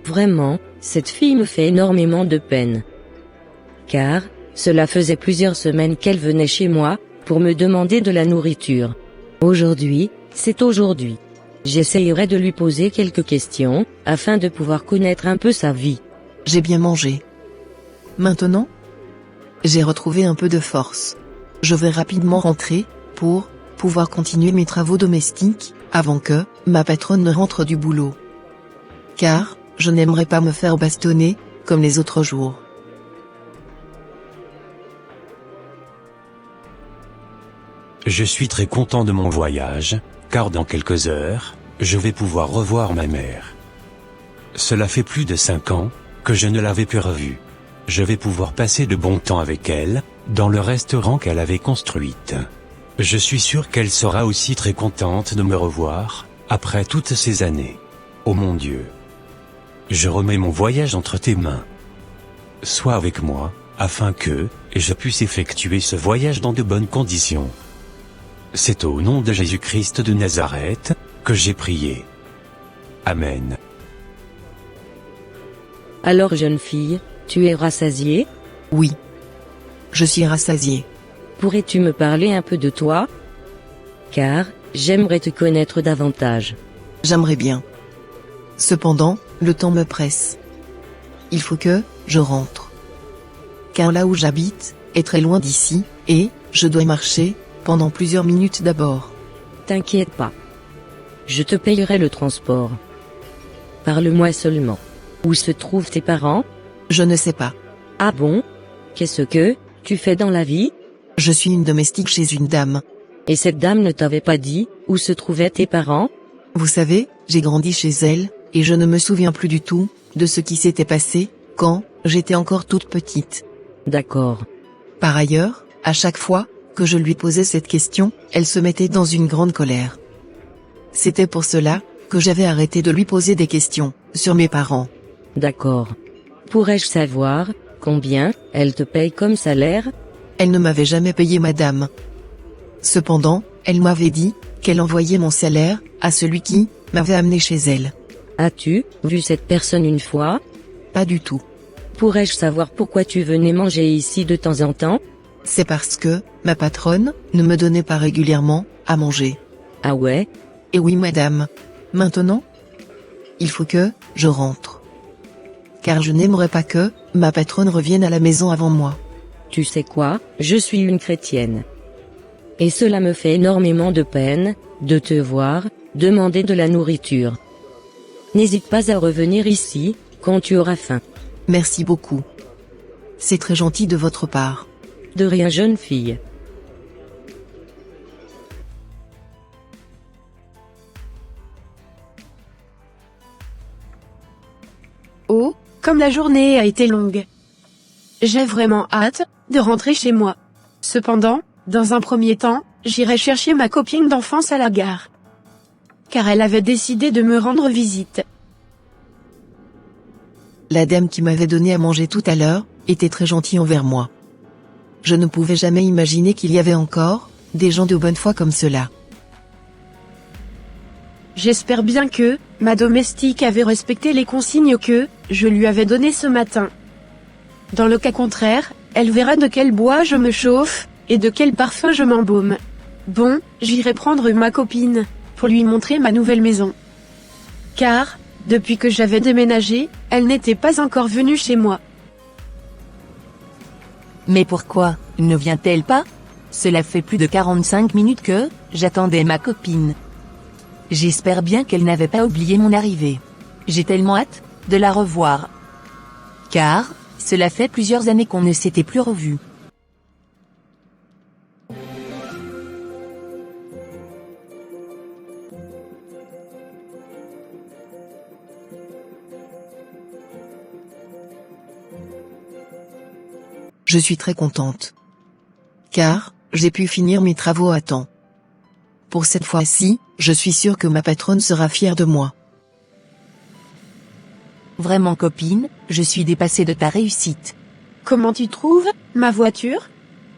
Vraiment, cette fille me fait énormément de peine. Car, cela faisait plusieurs semaines qu'elle venait chez moi, pour me demander de la nourriture. Aujourd'hui, c'est aujourd'hui. J'essayerai de lui poser quelques questions, afin de pouvoir connaître un peu sa vie. J'ai bien mangé. Maintenant, j'ai retrouvé un peu de force. Je vais rapidement rentrer, pour pouvoir continuer mes travaux domestiques, avant que ma patronne ne rentre du boulot. Car, je n'aimerais pas me faire bastonner, comme les autres jours. Je suis très content de mon voyage, car dans quelques heures, je vais pouvoir revoir ma mère. Cela fait plus de 5 ans, que je ne l'avais plus revue. Je vais pouvoir passer de bon temps avec elle, dans le restaurant qu'elle avait construite. Je suis sûr qu'elle sera aussi très contente de me revoir, après toutes ces années. Oh mon Dieu! Je remets mon voyage entre tes mains. Sois avec moi, afin que je puisse effectuer ce voyage dans de bonnes conditions. C'est au nom de Jésus-Christ de Nazareth, que j'ai prié. Amen. Alors jeune fille, tu es rassasiée? Oui. Je suis rassasiée. Pourrais-tu me parler un peu de toi? Car, j'aimerais te connaître davantage. J'aimerais bien. Cependant, le temps me presse. Il faut que je rentre. Car là où j'habite, est très loin d'ici, et je dois marcher, pendant plusieurs minutes d'abord. T'inquiète pas. Je te payerai le transport. Parle-moi seulement. Où se trouvent tes parents? Je ne sais pas. Ah bon? Qu'est-ce que tu fais dans la vie? Je suis une domestique chez une dame. Et cette dame ne t'avait pas dit où se trouvaient tes parents? Vous savez, j'ai grandi chez elle, et je ne me souviens plus du tout de ce qui s'était passé quand j'étais encore toute petite. D'accord. Par ailleurs, à chaque fois que je lui posais cette question, elle se mettait dans une grande colère. C'était pour cela que j'avais arrêté de lui poser des questions sur mes parents. D'accord. Pourrais-je savoir combien elle te paye comme salaire? Elle ne m'avait jamais payé, madame. Cependant, elle m'avait dit qu'elle envoyait mon salaire à celui qui m'avait amené chez elle. As-tu vu cette personne une fois? Pas du tout. Pourrais-je savoir pourquoi tu venais manger ici de temps en temps? C'est parce que ma patronne ne me donnait pas régulièrement à manger. Ah ouais? Et oui, madame. Maintenant, il faut que je rentre. Car je n'aimerais pas que ma patronne revienne à la maison avant moi. Tu sais quoi, je suis une chrétienne. Et cela me fait énormément de peine de te voir demander de la nourriture. N'hésite pas à revenir ici quand tu auras faim. Merci beaucoup. C'est très gentil de votre part. De rien, jeune fille. Oh, comme la journée a été longue. J'ai vraiment hâte de rentrer chez moi. Cependant, dans un premier temps, j'irai chercher ma copine d'enfance à la gare. Car elle avait décidé de me rendre visite. La dame qui m'avait donné à manger tout à l'heure était très gentille envers moi. Je ne pouvais jamais imaginer qu'il y avait encore des gens de bonne foi comme cela. J'espère bien que ma domestique avait respecté les consignes que je lui avais données ce matin. Dans le cas contraire, elle verra de quel bois je me chauffe et de quel parfum je m'embaume. Bon, j'irai prendre ma copine pour lui montrer ma nouvelle maison. Car, depuis que j'avais déménagé, elle n'était pas encore venue chez moi. Mais pourquoi ne vient-elle pas? Cela fait plus de 45 minutes que j'attendais ma copine. J'espère bien qu'elle n'avait pas oublié mon arrivée. J'ai tellement hâte de la revoir. Car, cela fait plusieurs années qu'on ne s'était plus revus. Je suis très contente. Car, j'ai pu finir mes travaux à temps. Pour cette fois-ci, je suis sûre que ma patronne sera fière de moi. Vraiment copine, je suis dépassée de ta réussite. Comment tu trouves ma voiture?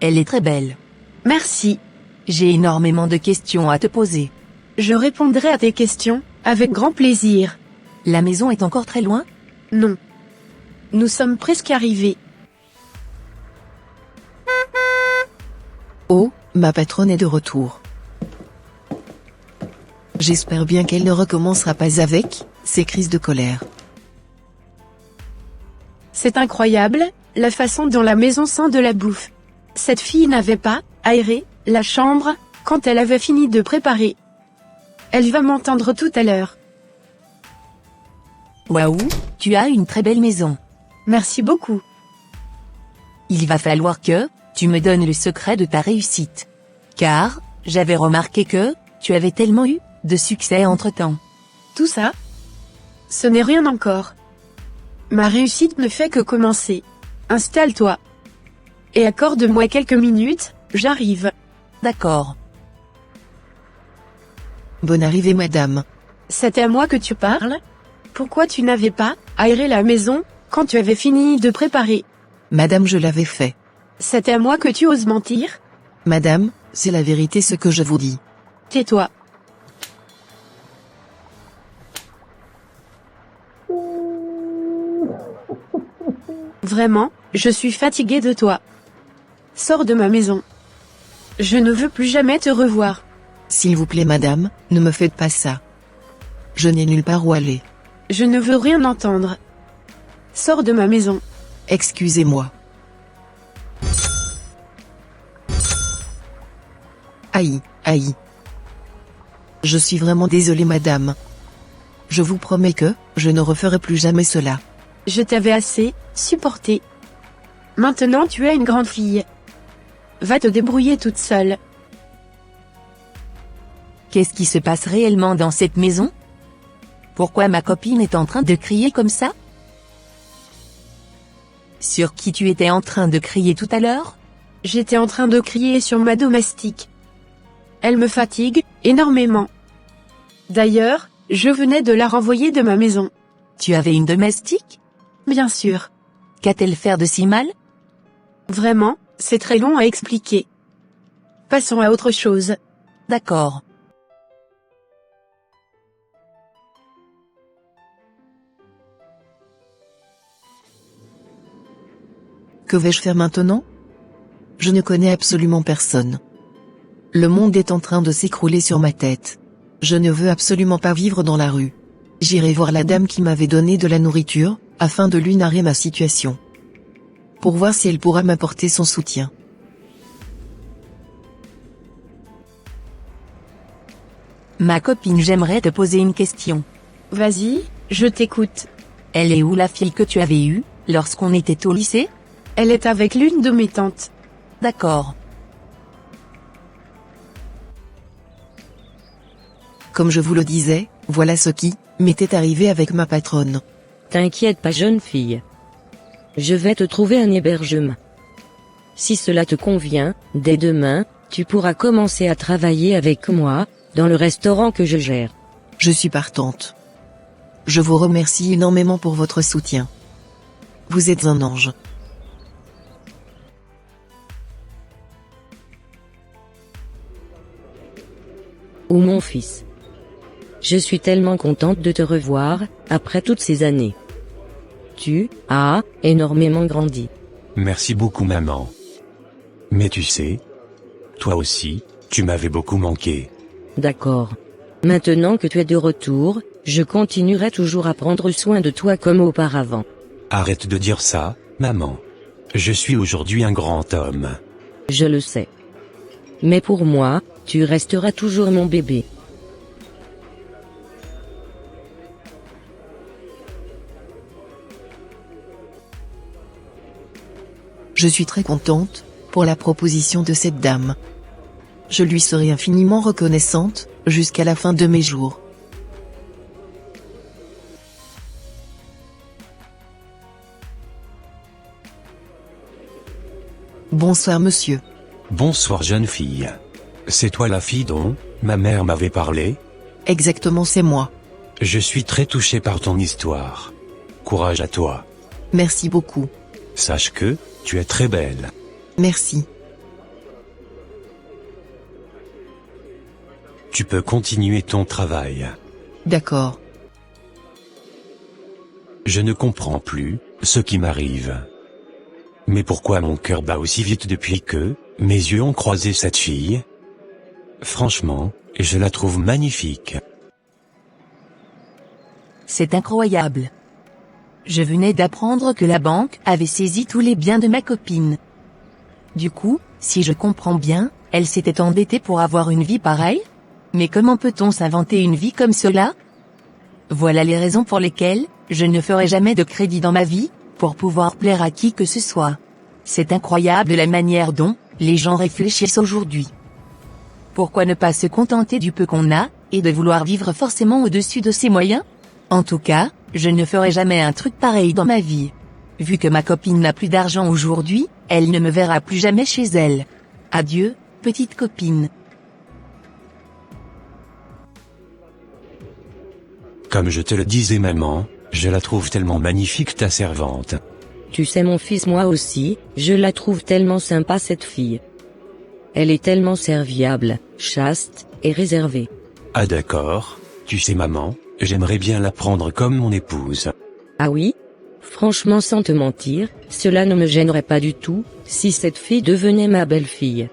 Elle est très belle. Merci. J'ai énormément de questions à te poser. Je répondrai à tes questions, avec grand plaisir. La maison est encore très loin? Non. Nous sommes presque arrivés. Oh, ma patronne est de retour. J'espère bien qu'elle ne recommencera pas avec ces crises de colère. C'est incroyable, la façon dont la maison sent de la bouffe. Cette fille n'avait pas aéré la chambre quand elle avait fini de préparer. Elle va m'entendre tout à l'heure. Waouh, tu as une très belle maison. Merci beaucoup. Il va falloir que tu me donnes le secret de ta réussite. Car, j'avais remarqué que tu avais tellement eu de succès entre-temps. Tout ça? Ce n'est rien encore. Ma réussite ne fait que commencer. Installe-toi. Et accorde-moi quelques minutes, j'arrive. D'accord. Bonne arrivée madame. C'était à moi que tu parles? Pourquoi tu n'avais pas aéré la maison quand tu avais fini de préparer? Madame, je l'avais fait. C'était à moi que tu oses mentir? Madame, c'est la vérité ce que je vous dis. Tais-toi. Vraiment, je suis fatiguée de toi. Sors de ma maison. Je ne veux plus jamais te revoir. S'il vous plaît madame, ne me faites pas ça. Je n'ai nulle part où aller. Je ne veux rien entendre. Sors de ma maison. Excusez-moi. Aïe, aïe. Je suis vraiment désolé madame. Je vous promets que je ne referai plus jamais cela. Je t'avais assez supporté. Maintenant tu es une grande fille. Va te débrouiller toute seule. Qu'est-ce qui se passe réellement dans cette maison? Pourquoi ma copine est en train de crier comme ça? Sur qui tu étais en train de crier tout à l'heure? J'étais en train de crier sur ma domestique. Elle me fatigue énormément. D'ailleurs, je venais de la renvoyer de ma maison. Tu avais une domestique? Bien sûr. Qu'a-t-elle fait de si mal? Vraiment, c'est très long à expliquer. Passons à autre chose. D'accord. Que vais-je faire maintenant? Je ne connais absolument personne. Le monde est en train de s'écrouler sur ma tête. Je ne veux absolument pas vivre dans la rue. J'irai voir la dame qui m'avait donné de la nourriture, afin de lui narrer ma situation. Pour voir si elle pourra m'apporter son soutien. Ma copine, j'aimerais te poser une question. Vas-y, je t'écoute. Elle est où la fille que tu avais eue, lorsqu'on était au lycée? Elle est avec l'une de mes tantes. D'accord. Comme je vous le disais, voilà ce qui m'était arrivé avec ma patronne. T'inquiète pas jeune fille. Je vais te trouver un hébergement. Si cela te convient, dès demain, tu pourras commencer à travailler avec moi, dans le restaurant que je gère. Je suis partante. Je vous remercie énormément pour votre soutien. Vous êtes un ange. Oh mon fils. Je suis tellement contente de te revoir, après toutes ces années. Tu as énormément grandi. Merci beaucoup maman. Mais tu sais, toi aussi, tu m'avais beaucoup manqué. D'accord. Maintenant que tu es de retour, je continuerai toujours à prendre soin de toi comme auparavant. Arrête de dire ça, maman. Je suis aujourd'hui un grand homme. Je le sais. Mais pour moi, tu resteras toujours mon bébé. Je suis très contente pour la proposition de cette dame. Je lui serai infiniment reconnaissante jusqu'à la fin de mes jours. Bonsoir monsieur. Bonsoir jeune fille. C'est toi la fille dont ma mère m'avait parlé? Exactement, c'est moi. Je suis très touché par ton histoire. Courage à toi. Merci beaucoup. Sache que, tu es très belle. Merci. Tu peux continuer ton travail. D'accord. Je ne comprends plus ce qui m'arrive. Mais pourquoi mon cœur bat aussi vite depuis que mes yeux ont croisé cette fille? Franchement, je la trouve magnifique. C'est incroyable. Je venais d'apprendre que la banque avait saisi tous les biens de ma copine. Du coup, si je comprends bien, elle s'était endettée pour avoir une vie pareille? Mais comment peut-on s'inventer une vie comme cela? Voilà les raisons pour lesquelles je ne ferai jamais de crédit dans ma vie, pour pouvoir plaire à qui que ce soit. C'est incroyable la manière dont les gens réfléchissent aujourd'hui. Pourquoi ne pas se contenter du peu qu'on a, et de vouloir vivre forcément au-dessus de ses moyens? En tout cas, je ne ferai jamais un truc pareil dans ma vie. Vu que ma copine n'a plus d'argent aujourd'hui, elle ne me verra plus jamais chez elle. Adieu, petite copine. Comme je te le disais maman, je la trouve tellement magnifique ta servante. Tu sais mon fils, moi aussi, je la trouve tellement sympa cette fille. Elle est tellement serviable, chaste, et réservée. Ah d'accord, tu sais maman, j'aimerais bien la prendre comme mon épouse. Ah oui? Franchement sans te mentir, cela ne me gênerait pas du tout, si cette fille devenait ma belle-fille.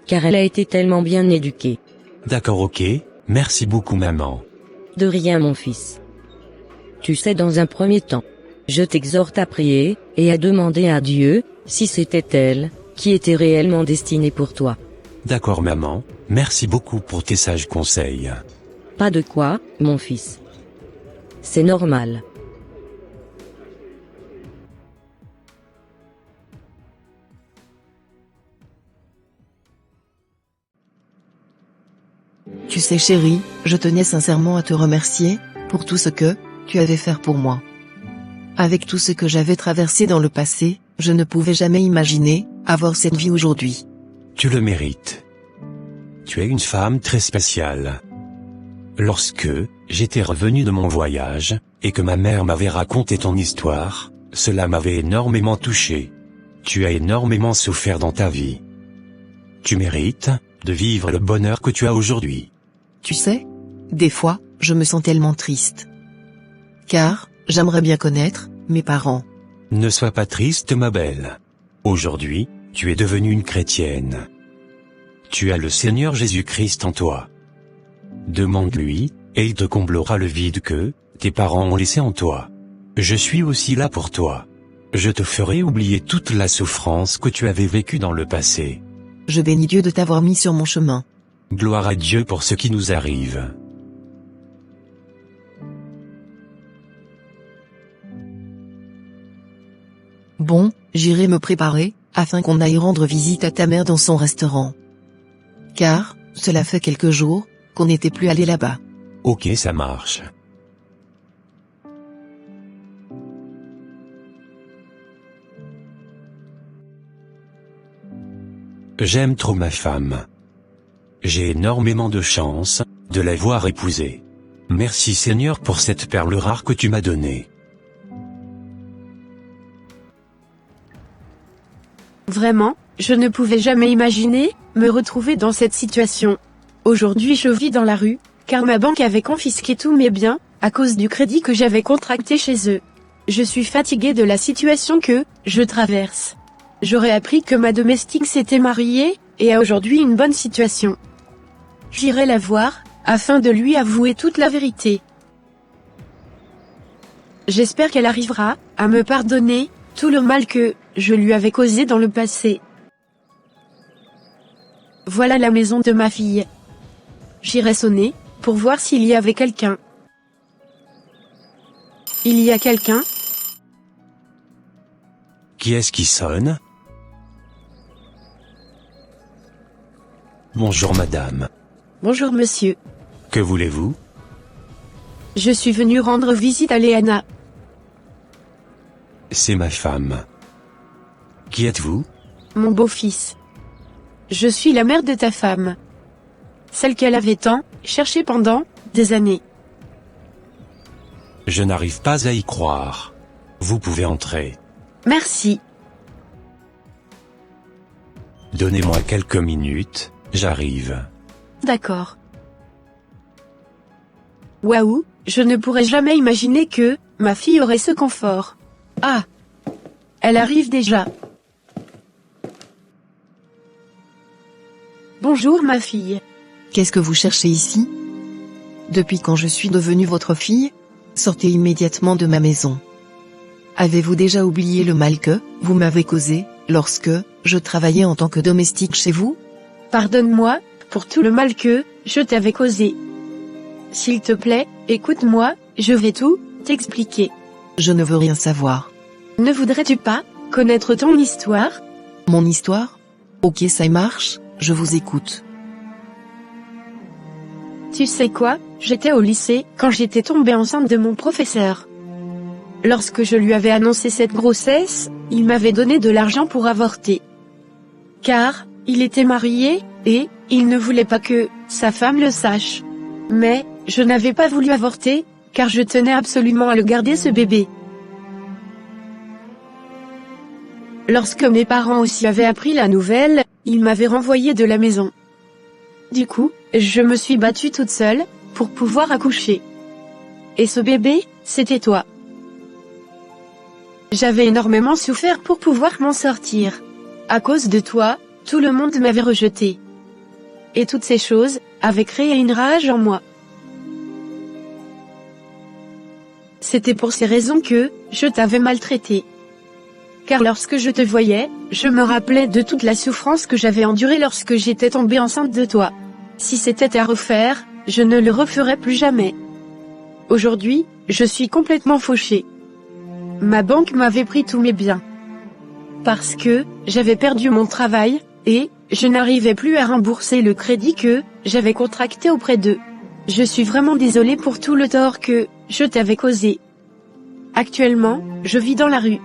Car elle a été tellement bien éduquée. D'accord, ok, merci beaucoup maman. De rien mon fils. Tu sais, dans un premier temps, je t'exhorte à prier, et à demander à Dieu, si c'était elle, qui était réellement destinée pour toi. D'accord maman, merci beaucoup pour tes sages conseils. Pas de quoi, mon fils. C'est normal. Tu sais chérie, je tenais sincèrement à te remercier, pour tout ce que tu avais fait pour moi. Avec tout ce que j'avais traversé dans le passé, je ne pouvais jamais imaginer avoir cette vie aujourd'hui. Tu le mérites. Tu es une femme très spéciale. Lorsque j'étais revenu de mon voyage, et que ma mère m'avait raconté ton histoire, cela m'avait énormément touché. Tu as énormément souffert dans ta vie. Tu mérites de vivre le bonheur que tu as aujourd'hui. Tu sais, des fois, je me sens tellement triste. Car, j'aimerais bien connaître mes parents. Ne sois pas triste ma belle. Aujourd'hui, tu es devenue une chrétienne. Tu as le Seigneur Jésus-Christ en toi. Demande-lui, et il te comblera le vide que tes parents ont laissé en toi. Je suis aussi là pour toi. Je te ferai oublier toute la souffrance que tu avais vécue dans le passé. Je bénis Dieu de t'avoir mis sur mon chemin. Gloire à Dieu pour ce qui nous arrive. Bon, j'irai me préparer, afin qu'on aille rendre visite à ta mère dans son restaurant. Car, cela fait quelques jours, qu'on n'était plus allé là-bas. Ok, ça marche. J'aime trop ma femme. J'ai énormément de chance de l'avoir épousée. Merci Seigneur pour cette perle rare que tu m'as donnée. Vraiment, je ne pouvais jamais imaginer me retrouver dans cette situation. Aujourd'hui je vis dans la rue, car ma banque avait confisqué tous mes biens, à cause du crédit que j'avais contracté chez eux. Je suis fatiguée de la situation que je traverse. J'aurais appris que ma domestique s'était mariée, et a aujourd'hui une bonne situation. J'irai la voir, afin de lui avouer toute la vérité. J'espère qu'elle arrivera à me pardonner tout le mal que je lui avais causé dans le passé. Voilà la maison de ma fille. J'irai sonner, pour voir s'il y avait quelqu'un. Il y a quelqu'un? Qui est-ce qui sonne? Bonjour madame. Bonjour monsieur. Que voulez-vous? Je suis venu rendre visite à Léana. C'est ma femme. Qui êtes-vous? Mon beau-fils. Je suis la mère de ta femme. Celle qu'elle avait tant cherchée pendant des années. Je n'arrive pas à y croire. Vous pouvez entrer. Merci. Donnez-moi quelques minutes, j'arrive. D'accord. Waouh, je ne pourrais jamais imaginer que ma fille aurait ce confort. Ah! Elle arrive déjà. Bonjour ma fille. Qu'est-ce que vous cherchez ici? Depuis quand je suis devenue votre fille? Sortez immédiatement de ma maison. Avez-vous déjà oublié le mal que vous m'avez causé, lorsque je travaillais en tant que domestique chez vous? Pardonne-moi, pour tout le mal que je t'avais causé. S'il te plaît, écoute-moi, je vais tout t'expliquer. Je ne veux rien savoir. Ne voudrais-tu pas connaître ton histoire? Mon histoire? Ok, ça marche, je vous écoute. Tu sais quoi, j'étais au lycée quand j'étais tombée enceinte de mon professeur. Lorsque je lui avais annoncé cette grossesse, il m'avait donné de l'argent pour avorter. Car, il était marié, et il ne voulait pas que sa femme le sache. Mais, je n'avais pas voulu avorter, car je tenais absolument à le garder ce bébé. Lorsque mes parents aussi avaient appris la nouvelle, ils m'avaient renvoyée de la maison. Du coup, je me suis battue toute seule, pour pouvoir accoucher. Et ce bébé, c'était toi. J'avais énormément souffert pour pouvoir m'en sortir. À cause de toi, tout le monde m'avait rejeté. Et toutes ces choses avaient créé une rage en moi. C'était pour ces raisons que je t'avais maltraité. Car lorsque je te voyais, je me rappelais de toute la souffrance que j'avais endurée lorsque j'étais tombée enceinte de toi. Si c'était à refaire, je ne le referais plus jamais. Aujourd'hui, je suis complètement fauchée. Ma banque m'avait pris tous mes biens. Parce que j'avais perdu mon travail, et je n'arrivais plus à rembourser le crédit que j'avais contracté auprès d'eux. Je suis vraiment désolée pour tout le tort que je t'avais causé. Actuellement, je vis dans la rue.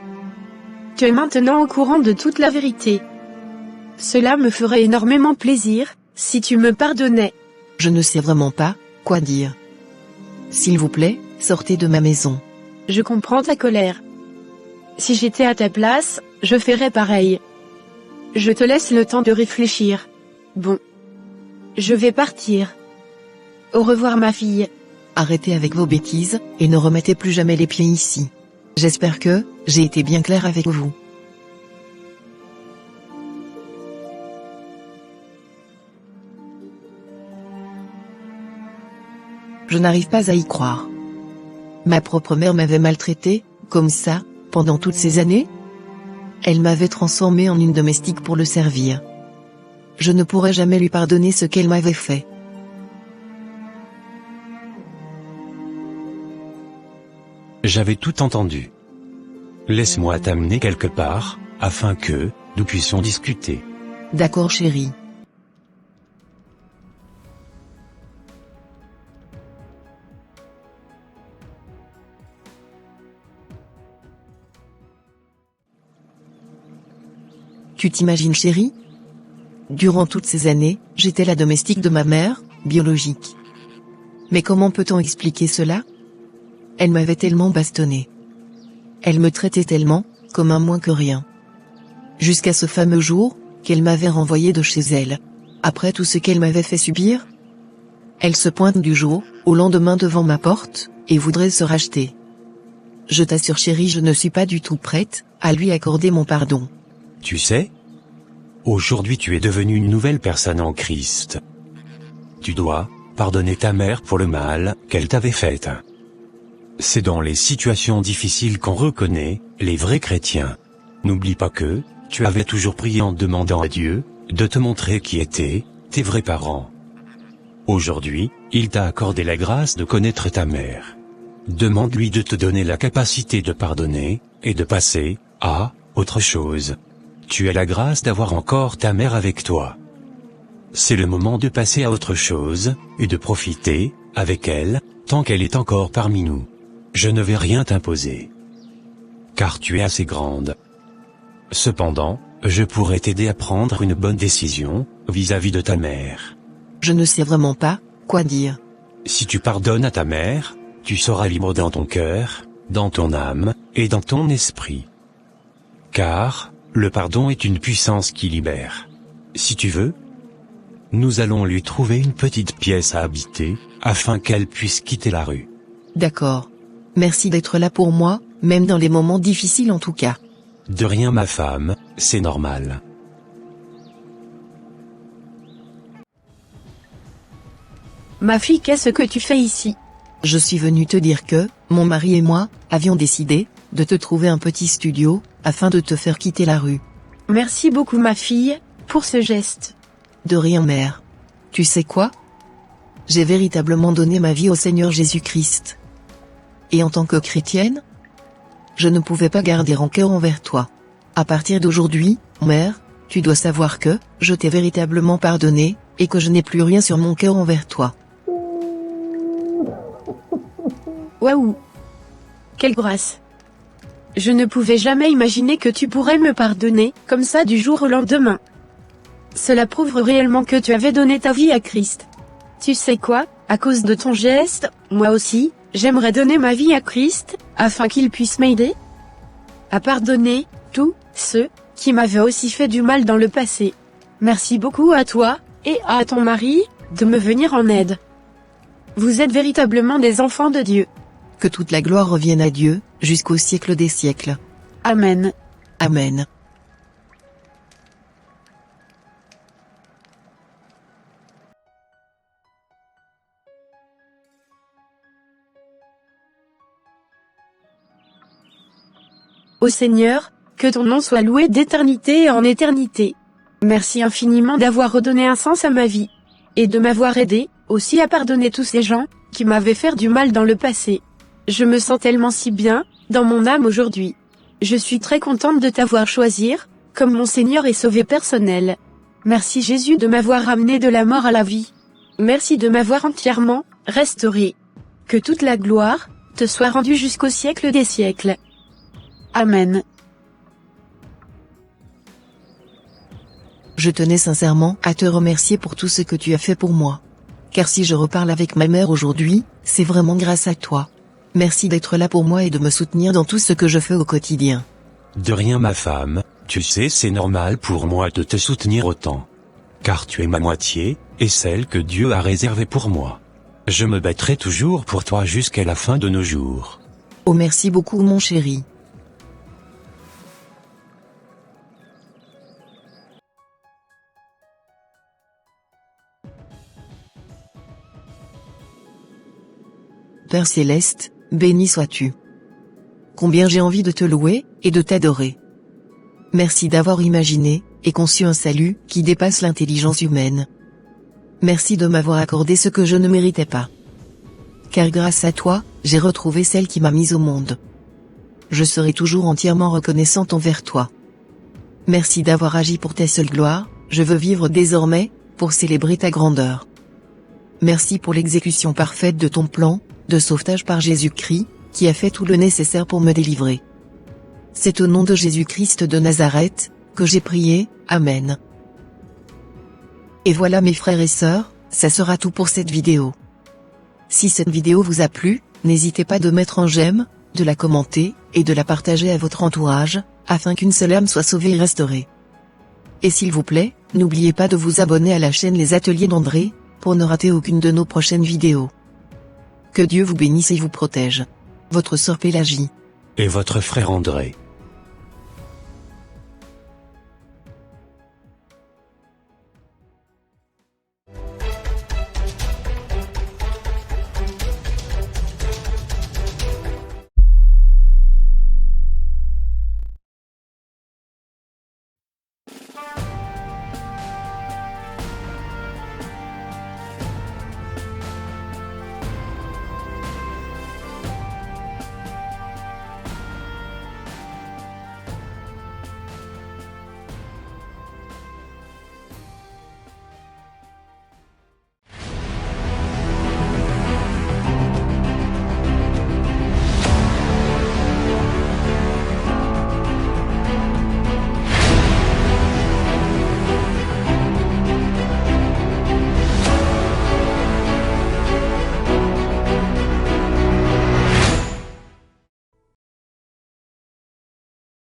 Tu es maintenant au courant de toute la vérité. Cela me ferait énormément plaisir, si tu me pardonnais. Je ne sais vraiment pas quoi dire. S'il vous plaît, sortez de ma maison. Je comprends ta colère. Si j'étais à ta place, je ferais pareil. Je te laisse le temps de réfléchir. Bon. Je vais partir. Au revoir ma fille. Arrêtez avec vos bêtises, et ne remettez plus jamais les pieds ici. J'espère que j'ai été bien clair avec vous. Je n'arrive pas à y croire. Ma propre mère m'avait maltraité, comme ça, pendant toutes ces années? Elle m'avait transformé en une domestique pour le servir. Je ne pourrai jamais lui pardonner ce qu'elle m'avait fait. J'avais tout entendu. Laisse-moi t'amener quelque part, afin que nous puissions discuter. D'accord chérie. Tu t'imagines chérie? Durant toutes ces années, j'étais la domestique de ma mère, biologique. Mais comment peut-on expliquer cela? Elle m'avait tellement bastonné. Elle me traitait tellement, comme un moins que rien. Jusqu'à ce fameux jour, qu'elle m'avait renvoyé de chez elle. Après tout ce qu'elle m'avait fait subir, elle se pointe du jour, au lendemain devant ma porte, et voudrait se racheter. Je t'assure chérie, je ne suis pas du tout prête à lui accorder mon pardon. Tu sais, aujourd'hui tu es devenue une nouvelle personne en Christ. Tu dois pardonner ta mère pour le mal qu'elle t'avait fait. C'est dans les situations difficiles qu'on reconnaît les vrais chrétiens. N'oublie pas que tu avais toujours prié en demandant à Dieu de te montrer qui étaient tes vrais parents. Aujourd'hui, il t'a accordé la grâce de connaître ta mère. Demande-lui de te donner la capacité de pardonner et de passer à autre chose. Tu as la grâce d'avoir encore ta mère avec toi. C'est le moment de passer à autre chose, et de profiter, avec elle, tant qu'elle est encore parmi nous. Je ne vais rien t'imposer. Car tu es assez grande. Cependant, je pourrais t'aider à prendre une bonne décision, vis-à-vis de ta mère. Je ne sais vraiment pas quoi dire. Si tu pardonnes à ta mère, tu seras libre dans ton cœur, dans ton âme, et dans ton esprit. Car le pardon est une puissance qui libère. Si tu veux, nous allons lui trouver une petite pièce à habiter, afin qu'elle puisse quitter la rue. D'accord. Merci d'être là pour moi, même dans les moments difficiles en tout cas. De rien ma femme, c'est normal. Ma fille, qu'est-ce que tu fais ici? Je suis venu te dire que, mon mari et moi, avions décidé, de te trouver un petit studio, afin de te faire quitter la rue. Merci beaucoup ma fille, pour ce geste. De rien mère. Tu sais quoi? J'ai véritablement donné ma vie au Seigneur Jésus-Christ. Et en tant que chrétienne, je ne pouvais pas garder rancœur envers toi. À partir d'aujourd'hui, mère, tu dois savoir que, je t'ai véritablement pardonné, et que je n'ai plus rien sur mon cœur envers toi. Waouh! Quelle grâce! Je ne pouvais jamais imaginer que tu pourrais me pardonner, comme ça du jour au lendemain. Cela prouve réellement que tu avais donné ta vie à Christ. Tu sais quoi, à cause de ton geste, moi aussi, j'aimerais donner ma vie à Christ, afin qu'il puisse m'aider à pardonner tous ceux qui m'avaient aussi fait du mal dans le passé. Merci beaucoup à toi, et à ton mari, de me venir en aide. Vous êtes véritablement des enfants de Dieu. Que toute la gloire revienne à Dieu, jusqu'au siècle des siècles. Amen. Amen. Ô Seigneur, que ton nom soit loué d'éternité en éternité. Merci infiniment d'avoir redonné un sens à ma vie. Et de m'avoir aidé, aussi à pardonner tous ces gens, qui m'avaient fait du mal dans le passé. Je me sens tellement si bien, dans mon âme aujourd'hui. Je suis très contente de t'avoir choisi, comme mon Seigneur et Sauveur personnel. Merci Jésus de m'avoir ramené de la mort à la vie. Merci de m'avoir entièrement restauré. Que toute la gloire te soit rendue jusqu'au siècle des siècles. Amen. Je tenais sincèrement à te remercier pour tout ce que tu as fait pour moi. Car si je reparle avec ma mère aujourd'hui, c'est vraiment grâce à toi. Merci d'être là pour moi et de me soutenir dans tout ce que je fais au quotidien. De rien ma femme, tu sais c'est normal pour moi de te soutenir autant. Car tu es ma moitié, et celle que Dieu a réservée pour moi. Je me battrai toujours pour toi jusqu'à la fin de nos jours. Oh merci beaucoup mon chéri. Père céleste, béni sois-tu. Combien j'ai envie de te louer, et de t'adorer. Merci d'avoir imaginé, et conçu un salut, qui dépasse l'intelligence humaine. Merci de m'avoir accordé ce que je ne méritais pas. Car grâce à toi, j'ai retrouvé celle qui m'a mise au monde. Je serai toujours entièrement reconnaissante envers toi. Merci d'avoir agi pour ta seule gloire, je veux vivre désormais, pour célébrer ta grandeur. Merci pour l'exécution parfaite de ton plan, de sauvetage par Jésus-Christ, qui a fait tout le nécessaire pour me délivrer. C'est au nom de Jésus-Christ de Nazareth, que j'ai prié, Amen. Et voilà mes frères et sœurs, ça sera tout pour cette vidéo. Si cette vidéo vous a plu, n'hésitez pas de mettre un j'aime, de la commenter, et de la partager à votre entourage, afin qu'une seule âme soit sauvée et restaurée. Et s'il vous plaît, n'oubliez pas de vous abonner à la chaîne Les Ateliers d'André, pour ne rater aucune de nos prochaines vidéos. Que Dieu vous bénisse et vous protège. Votre sœur Pélagie. Et votre frère André.